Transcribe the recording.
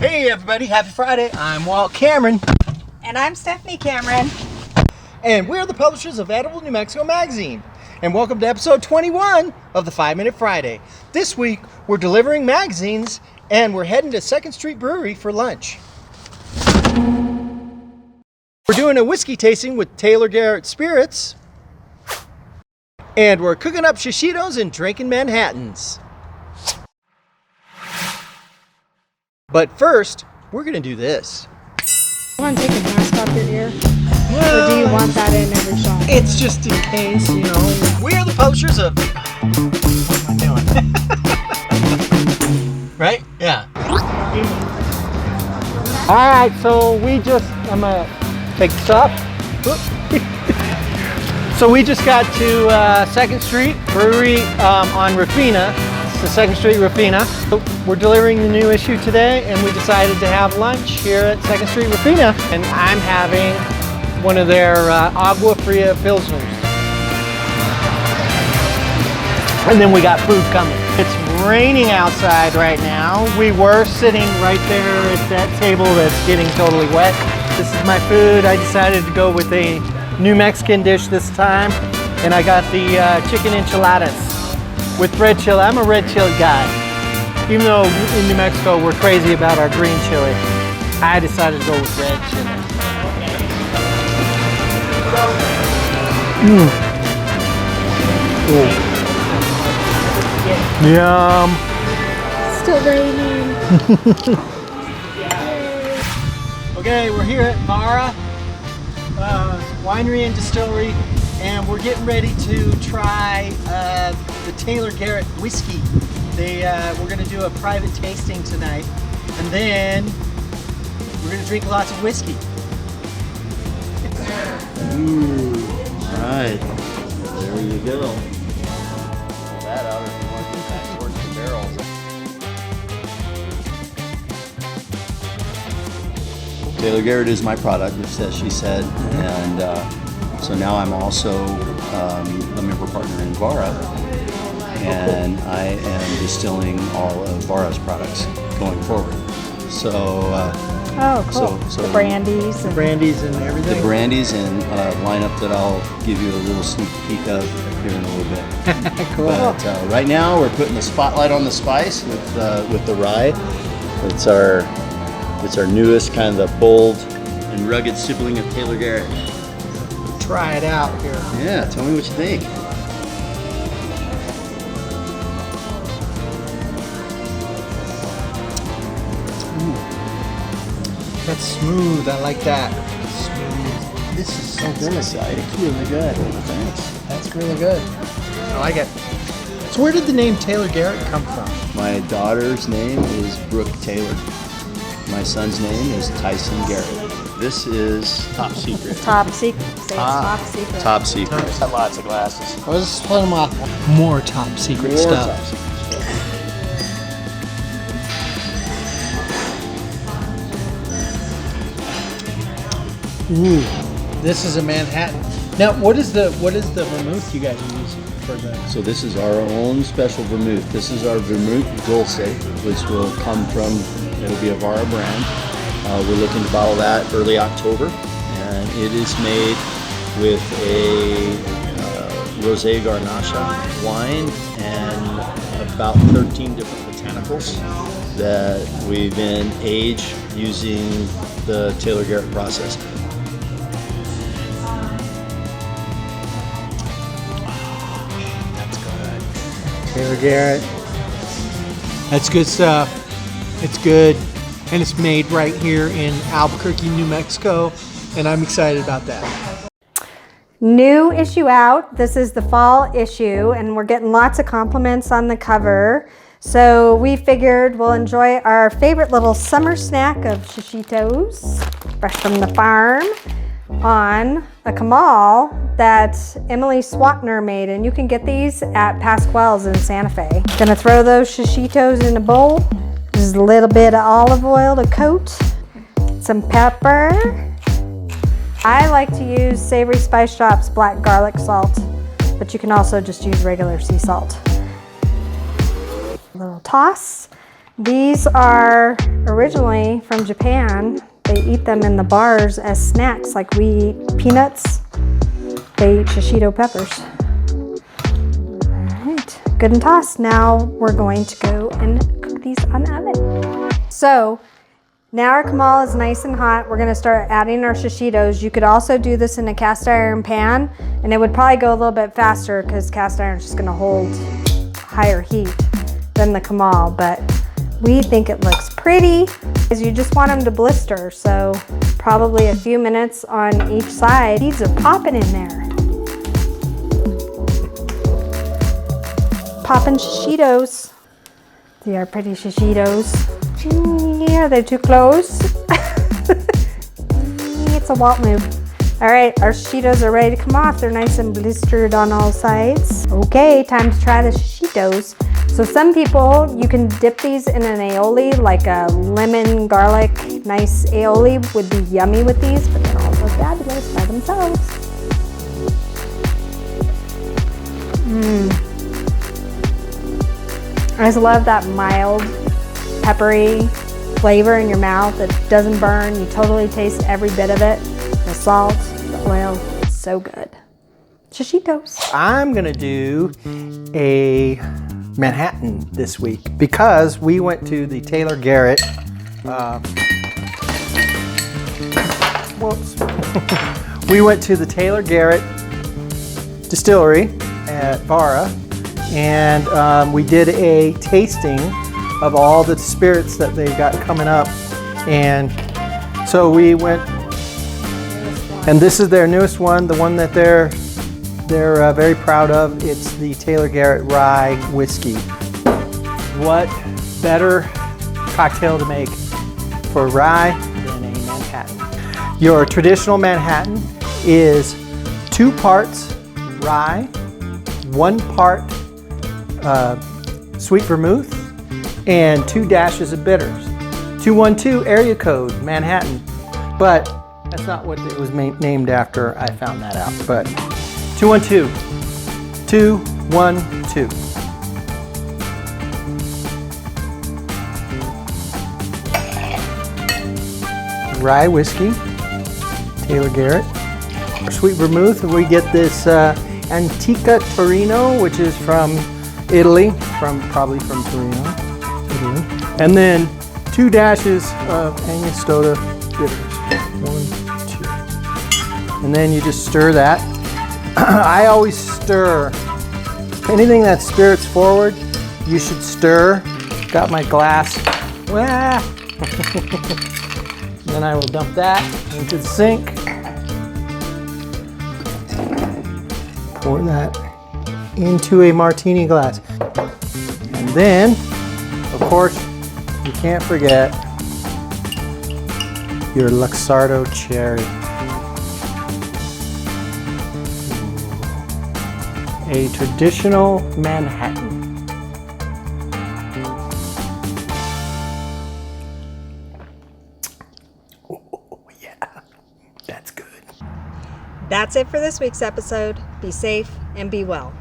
Hey everybody, happy Friday. I'm Walt Cameron. And I'm Stephanie Cameron. And we're the publishers of Edible New Mexico Magazine. And welcome to episode 21 of the 5 Minute Friday. This week, we're delivering magazines and we're heading to Second Street Brewery for lunch. We're doing a whiskey tasting with Taylor Garrett Spirits. And we're cooking up Shishitos and drinking Manhattans. But first, we're going to do this. You want to take a mask off your ear? Or do you want that in every shot? It's just in case, you know. We are the publishers of... What am I doing? Right? Yeah. Alright, so I'm going to take this off. So we just got to Second Street Brewery on Rufina. The Second Street Rufina. We're delivering the new issue today and we decided to have lunch here at Second Street Rufina. And I'm having one of their Agua Fria Pilsners. And then we got food coming. It's raining outside right now. We were sitting right there at that table that's getting totally wet. This is my food. I decided to go with a New Mexican dish this time. And I got the chicken enchiladas. With red chili. I'm a red chili guy. Even though in New Mexico we're crazy about our green chili, I decided to go with red chili. Yum. Still raining. Okay, we're here at VARA Winery and Distillery, and we're getting ready to try the Taylor Garrett Whiskey. We're going to do a private tasting tonight, and then we're going to drink lots of whiskey. Ooh, right. There you go. Pull that out if you want to get back towards the barrels. Taylor Garrett is my product, just as she said, and so now I'm also a member partner in VARA, and I am distilling all of VARA's products going forward. So, oh, cool. So the brandies. The brandies and everything. The brandies and lineup that I'll give you a little sneak peek of here in a little bit. Cool. But right now we're putting the spotlight on the spice with the rye. It's our newest kind of the bold and rugged sibling of Taylor Garrett. Try it out here. Yeah, tell me what you think. That's smooth. I like that. Smooth. This is so good. It's really good. Thanks. That's really good. I like it. So where did the name Taylor Garrett come from? My daughter's name is Brooke Taylor. My son's name is Tyson Garrett. This is top secret. Top secret. Say top secret. Top secret. Got lots of glasses. Let's split them off. More top secret stuff. Top secret stuff. Ooh, this is a Manhattan. Now, what is the vermouth you guys use for the? So this is our own special vermouth. This is our vermouth dulce, which will come from. It'll be a VARA brand. We're looking to bottle that early October, and it is made with a Rosé Garnacha wine and about 13 different botanicals that we've been aged using the Taylor Garrett process. That's good. Taylor Garrett. That's good stuff. It's good, and it's made right here in Albuquerque, New Mexico, and I'm excited about that. New issue out. This is the fall issue, and we're getting lots of compliments on the cover. So we figured we'll enjoy our favorite little summer snack of Shishitos, fresh from the farm, on a camal that Emily Swatner made, and you can get these at Pasquale's in Santa Fe. Gonna throw those Shishitos in a bowl. Just a little bit of olive oil to coat, some pepper. I like to use Savory Spice Shop's black garlic salt, but you can also just use regular sea salt. A little toss. These are originally from Japan. They eat them in the bars as snacks, like we eat peanuts. They eat shishito peppers. All right, good and tossed. Now we're going to go and cook these on the oven. So now our kamal is nice and hot. We're gonna start adding our shishitos. You could also do this in a cast iron pan, and it would probably go a little bit faster because cast iron is just gonna hold higher heat than the kamal, but we think it looks pretty. You just want them to blister, so probably a few minutes on each side. Seeds are popping in there. Popping shishitos. They are pretty shishitos. Yeah, they're too close. It's a Walt move. All right, our shishitos are ready to come off. They're nice and blistered on all sides. Okay, time to try the shishitos. So some people, you can dip these in an aioli, like a lemon garlic nice aioli would be yummy with these, but they're also fabulous by themselves. I just love that mild, peppery flavor in your mouth. It doesn't burn. You totally taste every bit of it. The salt, the oil, so good. Shishitos. I'm gonna do a Manhattan this week because we went to the Taylor Garrett we went to the Taylor Garrett distillery at VARA, and we did a tasting of all the spirits that they've got coming up, and so we went, and this is their newest one, the one that they're very proud of. It's the Taylor Garrett Rye Whiskey. What better cocktail to make for rye than a Manhattan? Your traditional Manhattan is 2 parts rye, 1 part sweet vermouth, and 2 dashes of bitters. 212 area code Manhattan, but that's not what it was named after. I found that out, but 212. 212. Rye whiskey, Taylor Garrett. Our sweet vermouth, we get this Antica Torino, which is from Italy, probably from Torino, Italy. And then 2 dashes of Angostura bitters. 1, 2. And then you just stir that. I always stir. Anything that spirits forward, you should stir. Got my glass. Then I will dump that into the sink. Pour that into a martini glass. And then, of course, you can't forget your Luxardo cherry. A traditional Manhattan. Oh, yeah, that's good. That's it for this week's episode. Be safe and be well.